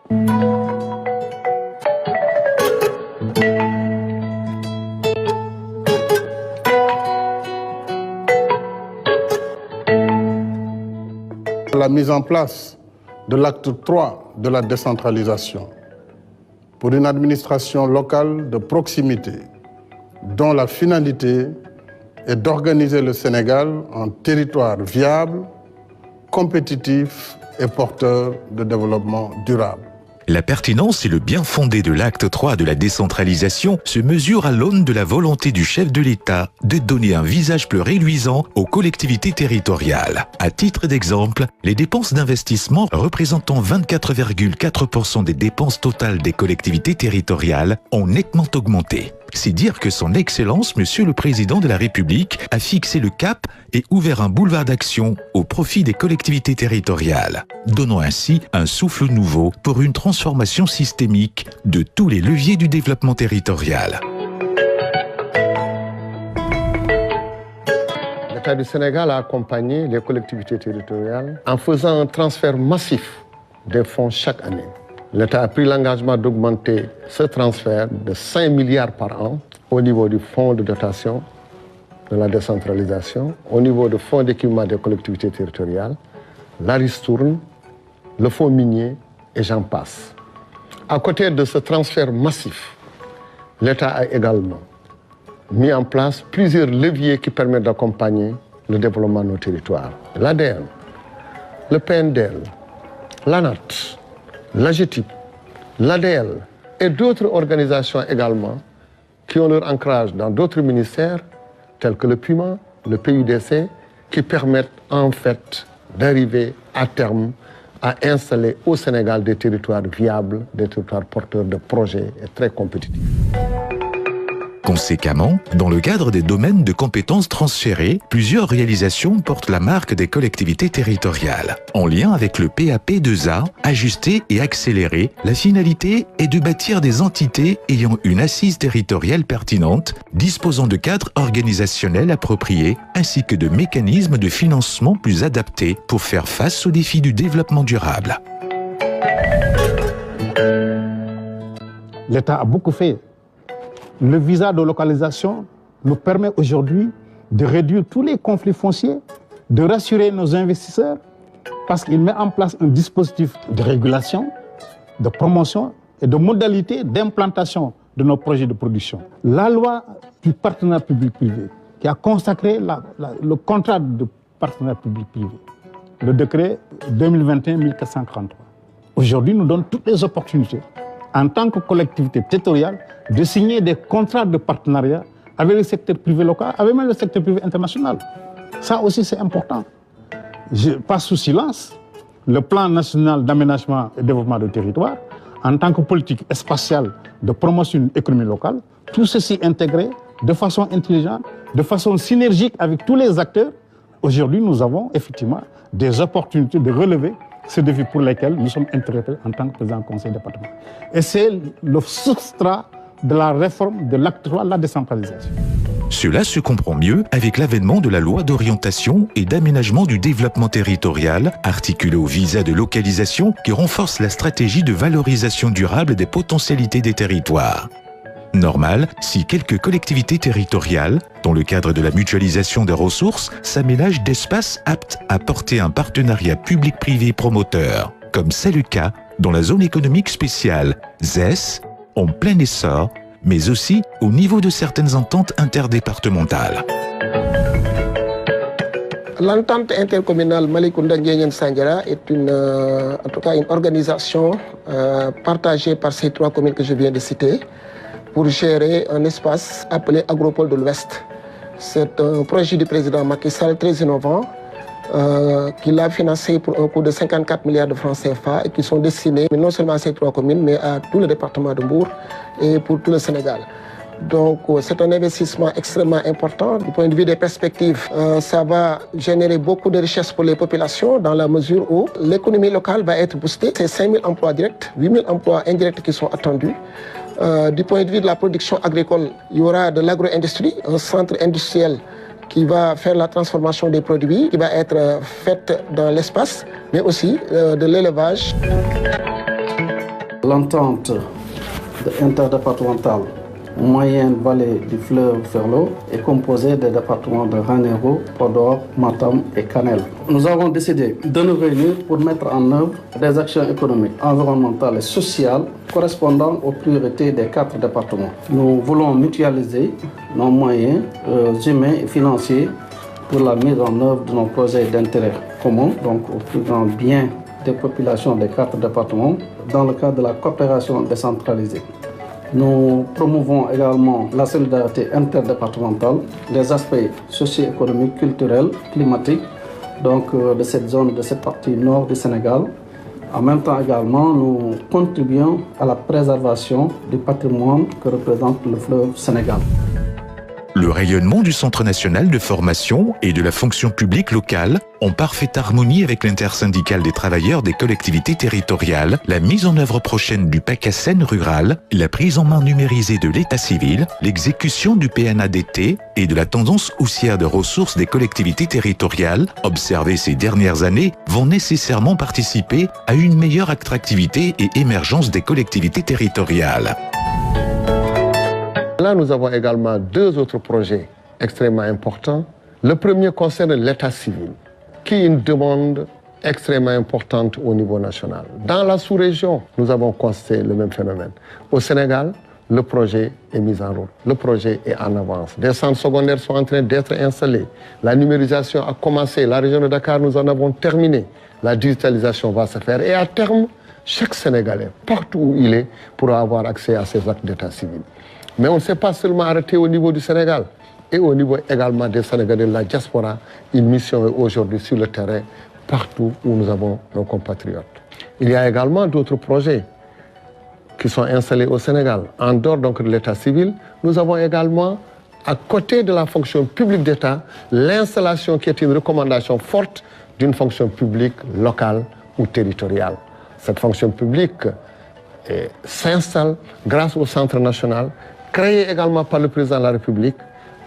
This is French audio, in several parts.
La mise en place de l'acte 3 de la décentralisation pour une administration locale de proximité dont la finalité est d'organiser le Sénégal en territoire viable, compétitif et porteur de développement durable. La pertinence et le bien fondé de l'acte 3 de la décentralisation se mesurent à l'aune de la volonté du chef de l'État de donner un visage plus réluisant aux collectivités territoriales. À titre d'exemple, les dépenses d'investissement représentant 24,4% des dépenses totales des collectivités territoriales ont nettement augmenté. C'est dire que son Excellence, Monsieur le Président de la République, a fixé le cap et ouvert un boulevard d'action au profit des collectivités territoriales, donnant ainsi un souffle nouveau pour une transformation systémique de tous les leviers du développement territorial. L'État du Sénégal a accompagné les collectivités territoriales en faisant un transfert massif des fonds chaque année. L'État a pris l'engagement d'augmenter ce transfert de 5 milliards par an au niveau du fonds de dotation de la décentralisation, au niveau du fonds d'équipement des collectivités territoriales, la ristourne, le fonds minier et j'en passe. À côté de ce transfert massif, l'État a également mis en place plusieurs leviers qui permettent d'accompagner le développement de nos territoires. L'ADN, le PNDL, l'ANAT, l'AGETIP, l'ADL et d'autres organisations également qui ont leur ancrage dans d'autres ministères tels que le PUMA, le PUDC, qui permettent en fait d'arriver à terme à installer au Sénégal des territoires viables, des territoires porteurs de projets et très compétitifs. Conséquemment, dans le cadre des domaines de compétences transférés, plusieurs réalisations portent la marque des collectivités territoriales. En lien avec le PAP2A, ajuster et accélérer, la finalité est de bâtir des entités ayant une assise territoriale pertinente, disposant de cadres organisationnels appropriés, ainsi que de mécanismes de financement plus adaptés pour faire face aux défis du développement durable. L'État a beaucoup fait. Le visa de localisation nous permet aujourd'hui de réduire tous les conflits fonciers, de rassurer nos investisseurs, parce qu'il met en place un dispositif de régulation, de promotion et de modalités d'implantation de nos projets de production. La loi du partenariat public-privé, qui a consacré le contrat de partenariat public-privé, le décret 2021-1433, aujourd'hui nous donne toutes les opportunités en tant que collectivité territoriale, de signer des contrats de partenariat avec le secteur privé local, avec même le secteur privé international. Ça aussi, c'est important. Je passe sous silence le plan national d'aménagement et développement du territoire, en tant que politique spatiale de promotion de l'économie locale, tout ceci intégré de façon intelligente, de façon synergique avec tous les acteurs. Aujourd'hui, nous avons effectivement des opportunités de relever ces défis pour lesquels nous sommes interpellés en tant que président du conseil départemental. Et c'est le substrat de la réforme de l'acte 3 de la décentralisation. Cela se comprend mieux avec l'avènement de la loi d'orientation et d'aménagement du développement territorial, articulée au visa de localisation qui renforce la stratégie de valorisation durable des potentialités des territoires. Normal si quelques collectivités territoriales, dans le cadre de la mutualisation des ressources, s'aménagent d'espaces aptes à porter un partenariat public-privé promoteur, comme c'est le cas dans la zone économique spéciale, ZES, en plein essor, mais aussi au niveau de certaines ententes interdépartementales. L'entente intercommunale Malicounda-Ndiéniène-Sandiara est en tout cas une organisation partagée par ces 3 communes que je viens de citer pour gérer un espace appelé Agropole de l'Ouest. C'est un projet du président Macky Sall très innovant qu'il a financé pour un coût de 54 milliards de francs CFA et qui sont destinés non seulement à ces 3 communes mais à tout le département de Mbour et pour tout le Sénégal. Donc c'est un investissement extrêmement important du point de vue des perspectives. Ça va générer beaucoup de richesses pour les populations dans la mesure où l'économie locale va être boostée. C'est 5 000 emplois directs, 8 000 emplois indirects qui sont attendus. Du point de vue de la production agricole, il y aura de l'agro-industrie, un centre industriel qui va faire la transformation des produits, qui va être faite dans l'espace, mais aussi de l'élevage. L'entente interdépartementale moyenne vallée du fleuve Ferlo est composée des départements de Ranérou, Podor, Matam et Kanel. Nous avons décidé de nous réunir pour mettre en œuvre des actions économiques, environnementales et sociales correspondant aux priorités des 4 départements. Nous voulons mutualiser nos moyens humains et financiers pour la mise en œuvre de nos projets d'intérêt commun, donc au plus grand bien des populations des 4 départements, dans le cadre de la coopération décentralisée. Nous promouvons également la solidarité interdépartementale, les aspects socio-économiques, culturels, climatiques, donc de cette zone, de cette partie nord du Sénégal. En même temps également, nous contribuons à la préservation du patrimoine que représente le fleuve Sénégal. Le rayonnement du Centre national de formation et de la fonction publique locale, en parfaite harmonie avec l'intersyndicale des travailleurs des collectivités territoriales, la mise en œuvre prochaine du PACASEN rural, la prise en main numérisée de l'état civil, l'exécution du PNADT et de la tendance haussière de ressources des collectivités territoriales, observées ces dernières années, vont nécessairement participer à une meilleure attractivité et émergence des collectivités territoriales. Là, nous avons également 2 autres projets extrêmement importants. Le premier concerne l'état civil, qui est une demande extrêmement importante au niveau national. Dans la sous-région, nous avons constaté le même phénomène. Au Sénégal, le projet est mis en route. Le projet est en avance. Des centres secondaires sont en train d'être installés. La numérisation a commencé. La région de Dakar, nous en avons terminé. La digitalisation va se faire. Et à terme, chaque Sénégalais, partout où il est, pourra avoir accès à ces actes d'état civil. Mais on ne s'est pas seulement arrêté au niveau du Sénégal, et au niveau également des Sénégalais de la diaspora. Une mission est aujourd'hui sur le terrain, partout où nous avons nos compatriotes. Il y a également d'autres projets qui sont installés au Sénégal. En dehors donc de l'état civil, nous avons également, à côté de la fonction publique d'État, l'installation qui est une recommandation forte d'une fonction publique locale ou territoriale. Cette fonction publique s'installe grâce au Centre national, créé également par le président de la République,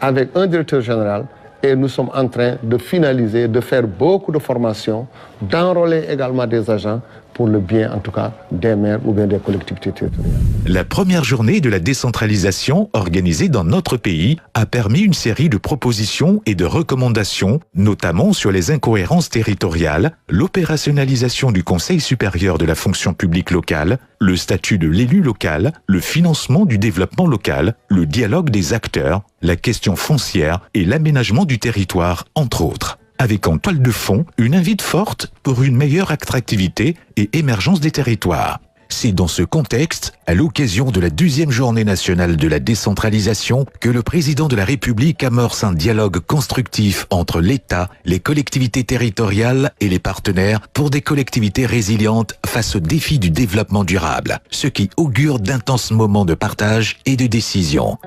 avec un directeur général, et nous sommes en train de finaliser, de faire beaucoup de formations, d'enrôler également des agents pour le bien, en tout cas, des maires ou bien des collectivités territoriales. La première journée de la décentralisation organisée dans notre pays a permis une série de propositions et de recommandations, notamment sur les incohérences territoriales, l'opérationnalisation du Conseil supérieur de la fonction publique locale, le statut de l'élu local, le financement du développement local, le dialogue des acteurs, la question foncière et l'aménagement du territoire, entre autres. Avec en toile de fond une invite forte pour une meilleure attractivité et émergence des territoires. C'est dans ce contexte, à l'occasion de la 12e journée nationale de la décentralisation, que le président de la République amorce un dialogue constructif entre l'État, les collectivités territoriales et les partenaires pour des collectivités résilientes face aux défis du développement durable, ce qui augure d'intenses moments de partage et de décision.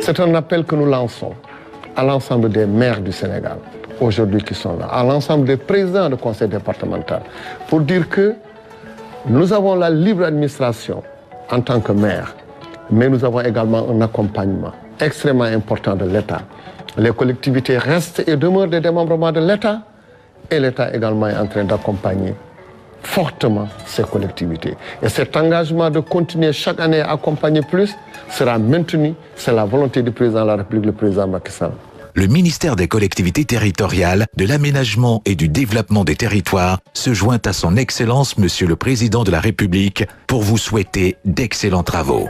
C'est un appel que nous lançons à l'ensemble des maires du Sénégal, aujourd'hui qui sont là, à l'ensemble des présidents de conseil départemental, pour dire que nous avons la libre administration en tant que maire, mais nous avons également un accompagnement extrêmement important de l'État. Les collectivités restent et demeurent des démembrements de l'État, et l'État également est en train d'accompagner fortement ces collectivités. Et cet engagement de continuer chaque année à accompagner plus sera maintenu. C'est la volonté du président de la République, le président Macky Sall. Le ministère des collectivités territoriales, de l'aménagement et du développement des territoires se joint à son Excellence Monsieur le Président de la République pour vous souhaiter d'excellents travaux.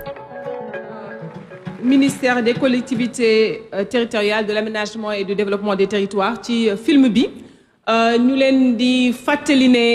Ministère des collectivités territoriales, de l'aménagement et du développement des territoires ci film bi ñu leen di fàttali ne